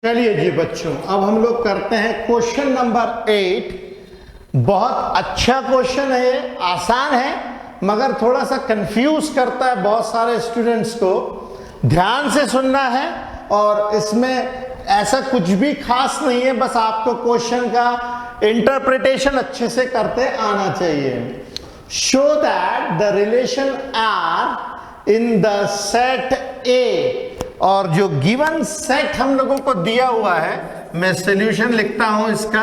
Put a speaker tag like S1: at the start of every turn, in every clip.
S1: चलिए जी बच्चों, अब हम लोग करते हैं क्वेश्चन नंबर 8। बहुत अच्छा क्वेश्चन है, ये आसान है मगर थोड़ा सा कंफ्यूज करता है बहुत सारे स्टूडेंट्स को। ध्यान से सुनना है और इसमें ऐसा कुछ भी खास नहीं है, बस आपको क्वेश्चन का इंटरप्रिटेशन अच्छे से करते आना चाहिए। Show that the relation R in the set A, और जो गिवन सेट हम लोगों को दिया हुआ है, मैं सॉल्यूशन लिखता हूं इसका।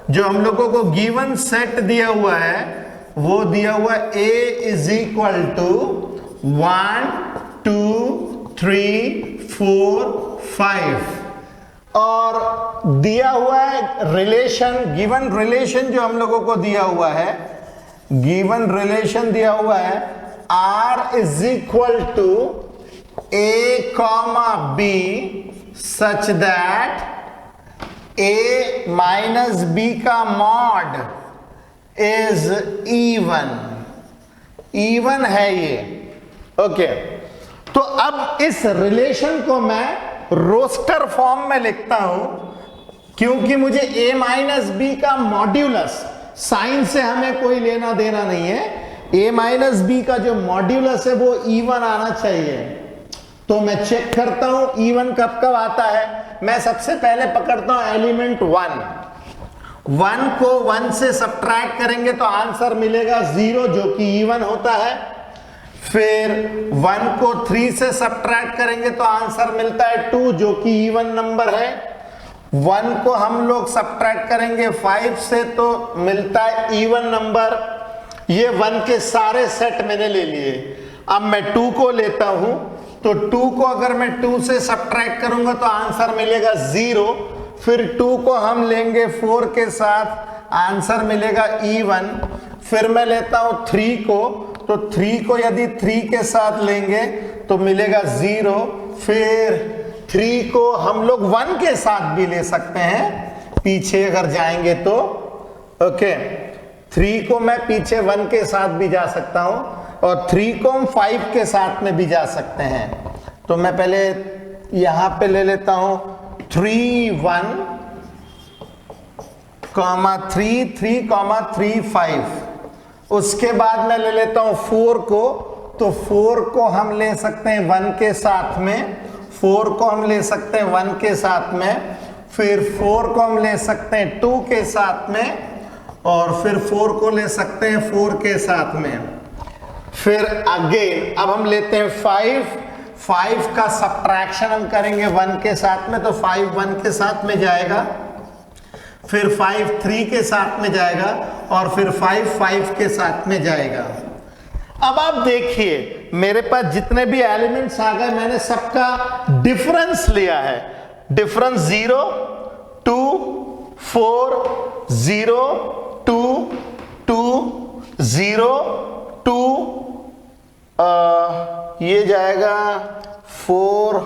S1: जो हम लोगों को गिवन सेट दिया हुआ है वो दिया हुआ ए इज इक्वल टू 1 2 3 4 5 और दिया हुआ है रिलेशन, गिवन रिलेशन जो हम लोगों को दिया हुआ है, गिवन रिलेशन दिया हुआ है R is equal to A comma B such that A minus B का mod is even है ये। ओके, तो अब इस रिलेशन को मैं रोस्टर फॉर्म में लिखता हूं, क्योंकि मुझे A माइनस बी का मॉड्यूलस, साइन से हमें कोई लेना देना नहीं है, A माइनस बी का जो मॉड्यूलस है वो इवन आना चाहिए। तो मैं चेक करता हूं इवन कब कब आता है। मैं सबसे पहले पकड़ता हूं एलिमेंट 1 को 1 से सब्ट्रैक्ट करेंगे तो आंसर मिलेगा 0 जो कि इवन होता है। फिर 1 को 3 से सब्ट्रैक्ट करेंगे तो आंसर मिलता है 2 जो कि इवन नंबर है। 1 को हम लोग सब्ट्रैक्ट करेंगे 5 से तो मिलता है इवन नंबर। ये 1 के सारे सेट मैंने ले लिए। अब मैं 2 को लेता हूं, तो 2 को अगर मैं 2 से सब्ट्रैक्ट करूंगा तो आंसर मिलेगा 0। फिर 2 को हम लेंगे 4 के साथ, आंसर मिलेगा इवन। फिर मैं लेता हूं 3 को, तो 3 को यदि 3 के साथ लेंगे तो मिलेगा 0। फिर 3 को हम लोग 1 के साथ भी ले सकते हैं, पीछे अगर जाएंगे तो। ओके, 3 को मैं पीछे 1 के साथ भी जा सकता हूं और 3 को हम 5 के साथ में भी जा सकते हैं। तो मैं पहले यहां पे ले लेता हूं 3 1 3 3 5। उसके बाद मैं ले लेता हूं 4 को, तो 4 को हम ले सकते हैं 1 के साथ में, 4 को हम ले सकते हैं 1 के साथ में। फिर 4 को हम ले सकते हैं 2 के साथ में, और फिर 4 को ले सकते हैं 4 के साथ में। फिर अगेन अब हम लेते हैं 5 का सब्ट्रैक्शन हम करेंगे 1 के साथ में, तो 5 1 के साथ में जाएगा। फिर 5 3 के साथ में जाएगा और फिर 5 5 के साथ में जाएगा। अब आप देखिए मेरे पास जितने भी एलिमेंट्स आ गए, मैंने सबका डिफरेंस लिया है। डिफरेंस 0 2 4 0 2 2 0 2, ये जाएगा 4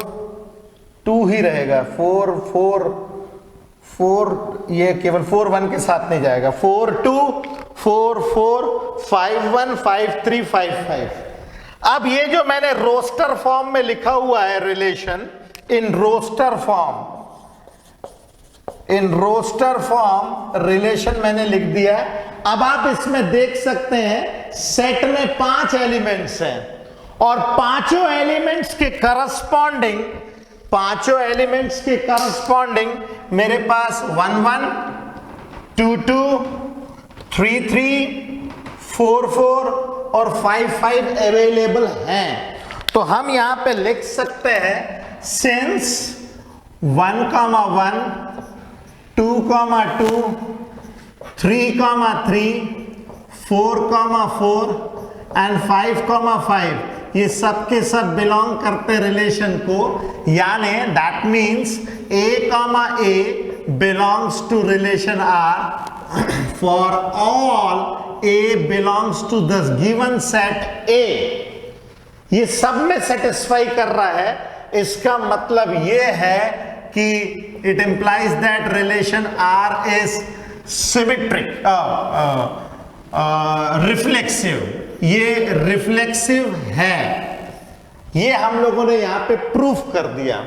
S1: 2 ही रहेगा, 4 4 4, ये केवल 4 1 के साथ नहीं जाएगा। 4 2 4 4 5 1 5 3 5 5। अब ये जो मैंने रोस्टर फॉर्म में लिखा हुआ है relation, in roster form relation मैंने लिख दिया है। अब आप इसमें देख सकते हैं सेट में 5 एलिमेंट्स हैं और पांचों एलिमेंट्स के करस्पॉन्डिंग मेरे पास 1 1 2 2 3 3 4 4 और 5 5 अवेलेबल हैं। तो हम यहां पे लिख सकते हैं सिंस 1 1 2 2 3 3 4 4 एंड 5 5, ये सब के सब बिलोंग करते रिलेशन को, यानी that means A belongs to relation R for all A belongs to the given set A। ये सब में सेटिस्फाई कर रहा है। इसका मतलब ये है कि it implies that relation R is symmetric, reflexive. ये रिफ्लेक्सिव है, ये हम लोगों ने यहां पे प्रूफ कर दिया।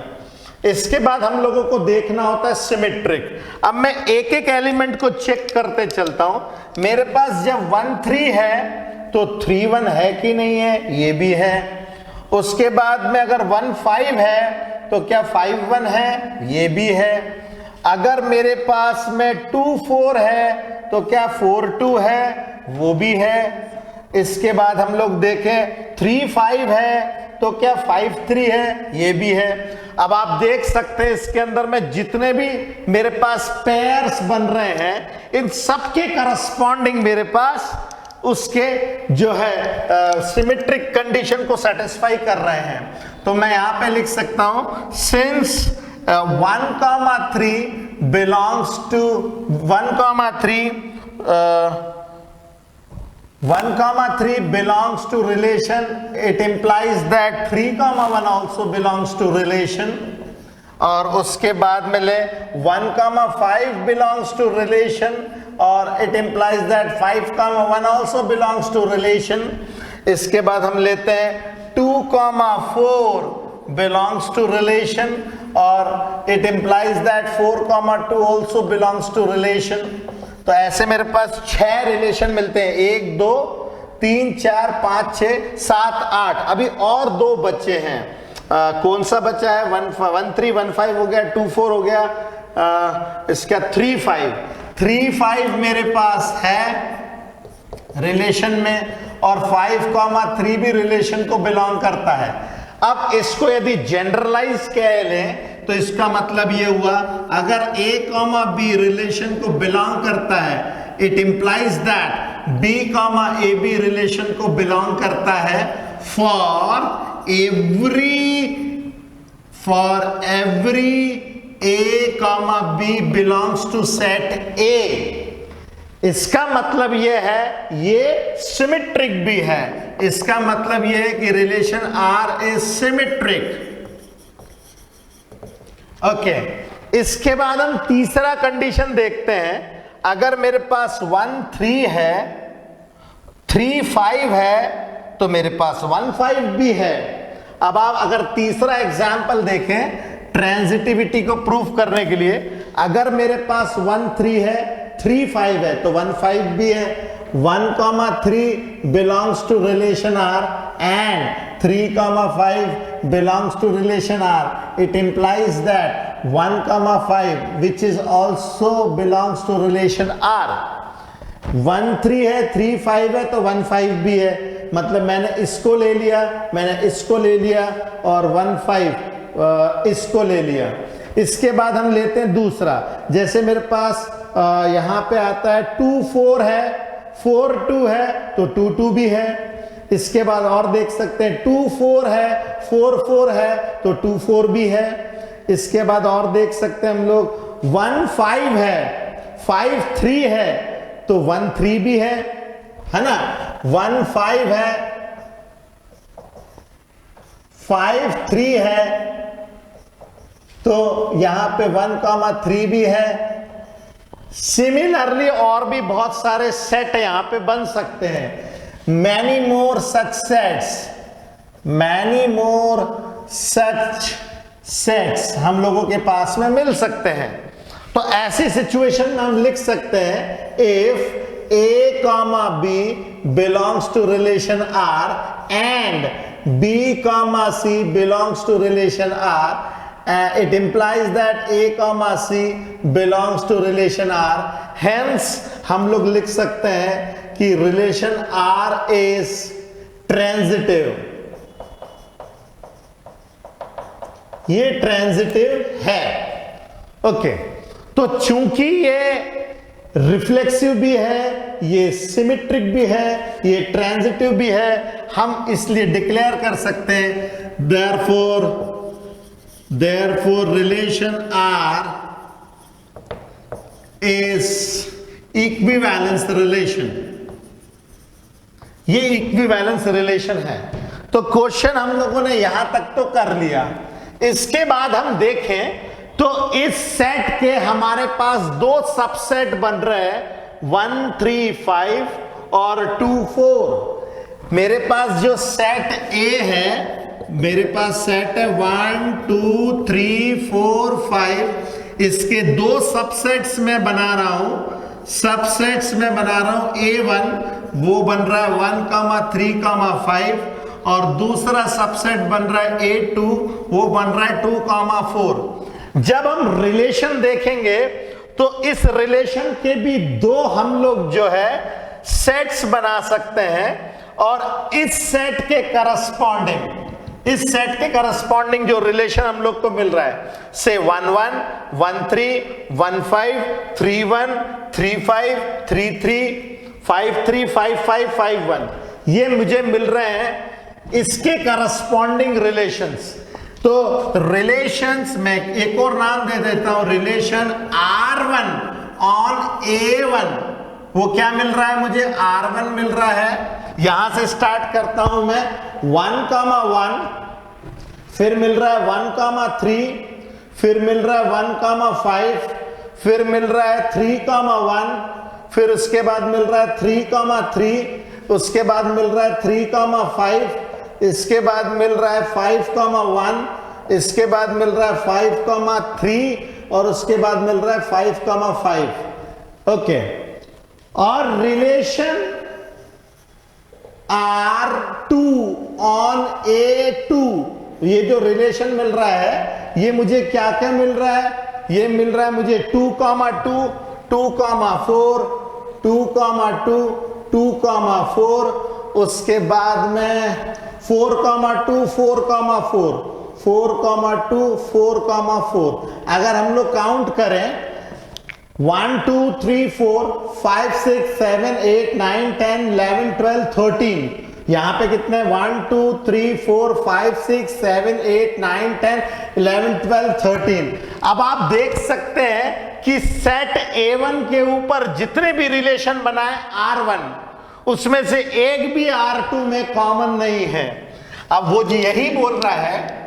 S1: इसके बाद हम लोगों को देखना होता है सिमेट्रिक। अब मैं एक एक एलिमेंट को चेक करते चलता हूं। मेरे पास जब 1 3 है तो 3 1 है कि नहीं है, ये भी है। उसके बाद में अगर 1 5 है तो क्या 5 1 है, ये भी है। अगर मेरे पास में 2 4 है तो क्या 4 2 है, वो भी है। इसके बाद हम लोग देखें 3 5 है तो क्या 5 3 है, ये भी है। अब आप देख सकते हैं इसके अंदर में जितने भी मेरे पास पेयर्स बन रहे हैं, इन सबके करस्पॉन्डिंग मेरे पास उसके जो है सिमेट्रिक कंडीशन को सेटिस्फाई कर रहे हैं। तो मैं यहां पे लिख सकता हूं since 1 3 belongs to 1 3 belongs to relation, it implies that 3 1 also belongs to relation। और उसके बाद में ले 1 5 belongs to relation और it implies that 5 1 also belongs to relation। इसके बाद हम लेते हैं 2 4 belongs to relation और it implies that 4 2 also belongs to relation। तो ऐसे मेरे पास 6 रिलेशन मिलते हैं, 1 2 3 4 5 6 7 8। अभी और 2 बच्चे हैं। कौन सा बचा है? 1 3 1 5 हो गया, 2 4 हो गया, इसका 3 5 मेरे पास है रिलेशन में और 5 3 भी रिलेशन को बिलोंग करता है। अब इसको यदि जनरलाइज कह लें तो इसका मतलब ये हुआ, अगर a b रिलेशन को बिलोंग करता है, it implies that b a b relation को बिलोंग करता है for every a b belongs to set A। इसका मतलब ये है, ये सिमेट्रिक भी है। इसका मतलब ये है कि relation R is symmetric. Okay, इसके बाद हम तीसरा कंडीशन देखते हैं। अगर मेरे पास 1 3 है, 3 5 है तो मेरे पास 1 5 भी है। अब आप अगर तीसरा एग्जाम्पल देखें ट्रांजिटिविटी को प्रूफ करने के लिए, अगर मेरे पास 1 3 है, 3 5 है तो 1 5 भी है। 1 3 belongs to relation R and 3 5 belongs to relation R. It implies that 1 5 which is also belongs to relation R। 1 3 है, 3 5 है तो 1 5 भी है। मतलब मैंने इसको ले लिया, मैंने इसको ले लिया और 1 5 इसको ले लिया। इसके बाद हम लेते हैं दूसरा। जैसे मेरे पास यहां पे आता है 2 4 है, 4 2 है तो 2 2 भी है। इसके बाद और देख सकते हैं 2 4 है, 4 4 है तो 2 4 भी है। इसके बाद और देख सकते हैं हम लोग 1 5 है, 5 3 है तो 1 3 भी है ना। 1 5 है, 5 3 है तो यहां पे 1 3 भी है। सिमिलरली और भी बहुत सारे सेट यहां पे बन सकते हैं। मैनी मोर सच सेट्स हम लोगों के पास में मिल सकते हैं। तो ऐसी सिचुएशन में हम लिख सकते हैं if a b belongs to relation R and b c belongs to relation R, it implies that a c belongs to relation R। Hence हम लोग लिख सकते हैं कि रिलेशन R is ट्रांजिटिव। ये ट्रांजिटिव है। ओके, तो चूंकि ये रिफ्लेक्सिव भी है, ये सिमेट्रिक भी है, ये ट्रांजिटिव भी है, हम इसलिए डिक्लेयर कर सकते हैं therefore relation R is equivalence relation। ये इक्विवेलेंस रिलेशन है। तो क्वेश्चन हम लोगों ने यहां तक तो कर लिया। इसके बाद हम देखें तो इस सेट के हमारे पास 2 सबसेट बन रहे हैं, 1 3 5 और 2 4। मेरे पास जो सेट A है मेरे पास सेट है 1 2 3 4 5, इसके दो सबसेट्स में बना रहा हूं, सबसेट्स में बना रहा हूं A1 वो बन रहा है 1, 3, 5 और दूसरा सबसेट बन रहा है A2 वो बन रहा है 2, 4। जब हम रिलेशन देखेंगे तो इस रिलेशन के भी दो हम लोग जो है सेट्स बना सकते हैं और इस सेट के करस्पॉन्डिंग, इस सेट के करस्पॉन्डिंग जो रिलेशन हम लोग को मिल रहा है से 1 1 1 3 1 5 3 1 3 5 3 3 5 3 5 5 5 1, ये मुझे मिल रहे हैं इसके करस्पॉन्डिंग रिलेशंस। तो रिलेशंस में एक और नाम दे देता हूं, रिलेशन R1 ऑन A1, वो क्या मिल रहा है मुझे? R1 मिल रहा है। यहां से स्टार्ट करता हूं मैं 1, 1, फिर मिल रहा है 1, 3, फिर मिल रहा है 1, 5, फिर मिल रहा है 3, 1, फिर उसके बाद मिल रहा है 3, 3, उसके बाद मिल रहा है 3, 5, इसके बाद मिल रहा है 5, 1, इसके बाद मिल रहा है 5, 3 और उसके बाद मिल रहा है 5, 5। ओके, और रिलेशन R2 ऑन A2, ये जो रिलेशन मिल रहा है ये मुझे क्या क्या मिल रहा है? ये मिल रहा है मुझे 2, 2, 2, 4, 2, 2, 2, 4, उसके बाद में 4, 2, 4, 4, 4, 2, 4, 4। अगर हम लोग काउंट करें 1 2 3 4 5 6 7 8 9 10 11 12 13, यहां पे कितने 1 2 3 4 5 6 7 8 9 10 11 12 13। अब आप देख सकते हैं कि सेट A1 के ऊपर जितने भी रिलेशन बनाए R1, उसमें से एक भी R2 में कॉमन नहीं है। अब वो जी यही बोल रहा है,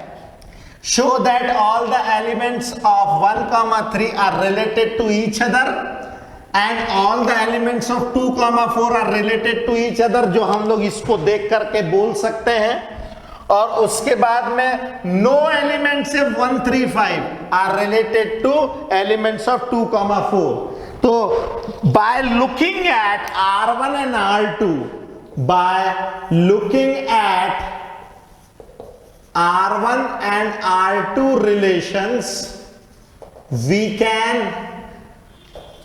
S1: show that all the elements of 1, 3 are related to each other and all the elements of 2, 4 are related to each other, जो हम लोग इसको देख करके बोल सकते हैं। और उसके बाद में no elements of 1, 3, 5 are related to elements of 2, 4। तो by looking at R1 and R2, by looking at R1 and R2 relations, we can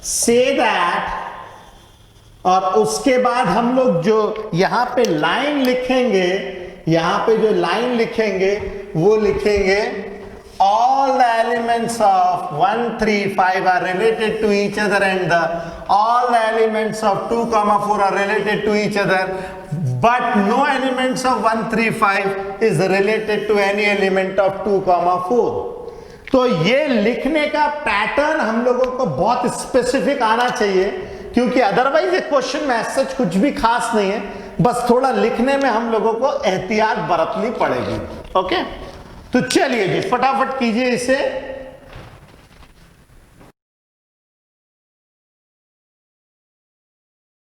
S1: say that, और उसके बाद हम लोग जो यहां पे लाइन लिखेंगे, यहां पे जो लाइन लिखेंगे वो लिखेंगे all the elements of 1, 3, 5 are related to each other and all the elements of 2, 4 are related to each other, but no elements of 1, 3, 5 is related to any element of 2, 4। तो ये लिखने का पैटर्न हम लोगों को बहुत स्पेसिफिक आना चाहिए, क्योंकि अदरवाइज ये क्वेश्चन में सच कुछ भी खास नहीं है, बस थोड़ा लिखने में हम लोगों को एहतियात बरतनी पड़ेगी। ओके, तो चलिए जी फटाफट कीजिए इसे।